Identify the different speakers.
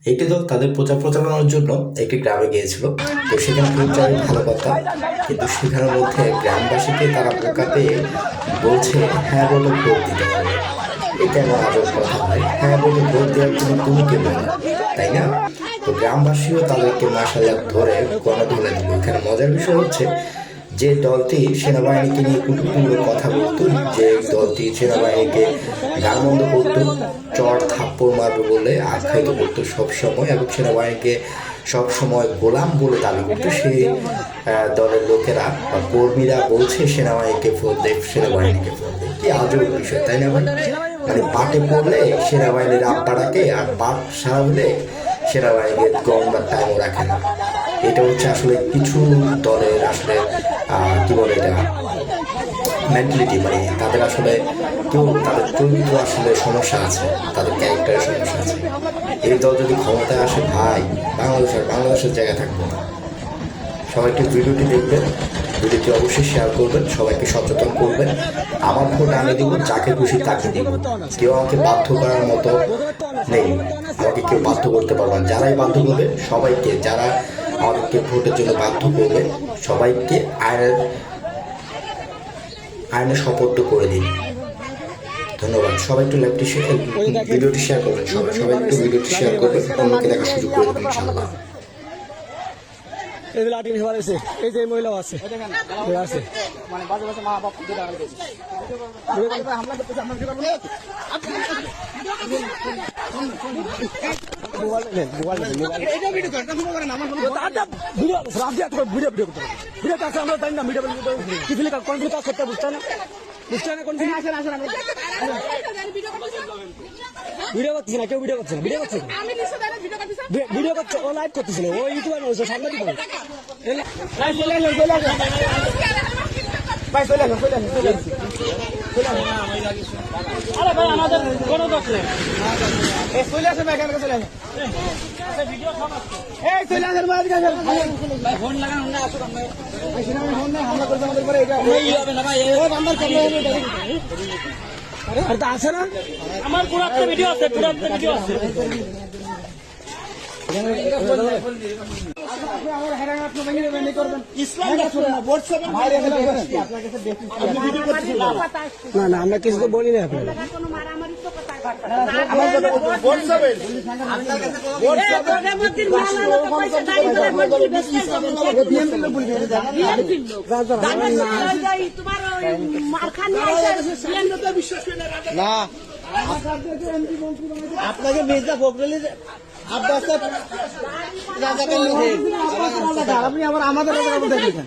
Speaker 1: একটি দল তাদের প্রচারণার জন্য একটি গ্রামে গিয়েছিল। তো সেখানে প্রচার ভালো কথা, কিন্তু সেখানের মধ্যে গ্রামবাসীকে তারা বোকা পেয়ে বলছে হ্যাঁ বলে ভোট দিতে হবে। এটা আমার আজব কথা ভাই, হ্যাঁ বলে ভোট দেওয়ার জন্য তুমি কে বলো, তাই না? তো গ্রামবাসীও তাদেরকে মাসাল্লাহ ধরে গণধোলাই দিল। এখানে মজার বিষয় হচ্ছে যে দলটি সেনাবাহিনীকে নিয়ে কুটুকুটুর কথা বলতো, যে দলটি সেনাবাহিনীকে গালমন্দ করতো, চর থাপ্পড় মারবে বলে আখ্যায়িত করতো সবসময়, এবং সেনাবাহিনীকে সবসময় গোলাম বলে দাবি করতো, সেই দলের লোকেরা বা কর্মীরা বলছে সেনাবাহিনীকে ভোট দেয়, সেনাবাহিনীকে ভোট দেয়। কি আজব বিষয়, তাই না ভাই? মানে বাটে পড়লে সেনাবাহিনীর আব্বাটাকে, আর বাট সারা হলে সেনাবাহিনীর গঙ্গার টাইমও রাখে না। এটা হচ্ছে আসলে কিছু দলের আসলে কি বলে এটা মেন্টালিটি, মানে তাদের আসলে কেউ তাদের চরিত্র আসলে সমস্যা আছে, তাদের ক্যারেক্টারের সমস্যা আছে। এই দল যদি ক্ষমতায় আসে ভাই, বাংলাদেশের জায়গায় থাকবো না। সবাইকে ভিডিওটি দেখবেন, ভিডিওটি অবশ্যই শেয়ার করবেন, সবাইকে সচেতন করবেন। আমার ভোট আমি দিব, যাকে খুশি তাকে দিব, কেউ আমাকে বাধ্য করার মতো নেই, আমাকে কেউ বাধ্য করতে পারবেন। যারাই বাধ্য করবে সবাইকে, যারা আমাদেরকে ভোটের জন্য বাধ্য করবে সবাইকে আইনে শপথ করে দিন। ধন্যবাদ। সবাই একটু ভিডিওটি শেয়ার করবেন, সবাই একটু ভিডিওটি শেয়ার করবেন, অন্যকে দেখার সুযোগ করে দেবেন ইনশাআল্লাহ।
Speaker 2: এই লাঠি সবার আছে, এই যে মহিলাও আছে আছে
Speaker 3: মানে বাজে বাজে মা বাপ হামলা করতেছে, আমরা ভিডিও করবো না।
Speaker 2: ভিডিও করতেছে না, কেউ ভিডিও করছে না, ভিডিও করছে ভিডিও করছে, ও লাইভ করতেছিল, ও ইউটিউবার মানুষ, সামনে দিবে
Speaker 3: আরে ভাই আমাদের কোনো দোষ নেই, চলে আসে ভাই, এখানে চলে আসে ভিডিও সব এই চলে আসে ভাই, ভাই ফোন লাগান না, আসুন আমরা ফোন না হামলা করবে আমাদের উপরে, এটা হবে না ভাই, ও নাম্বার করবে
Speaker 2: আর তা আছে না,
Speaker 3: আমার পুরো একটা ভিডিও আছে, পুরো একটা ভিডিও আছে।
Speaker 2: না না আমরা কিছু তো বলি না আপনার
Speaker 3: না আপনাকে মির্জা ফখরুলের আব্বাস আপনি আবার আমাদের দেখেছেন।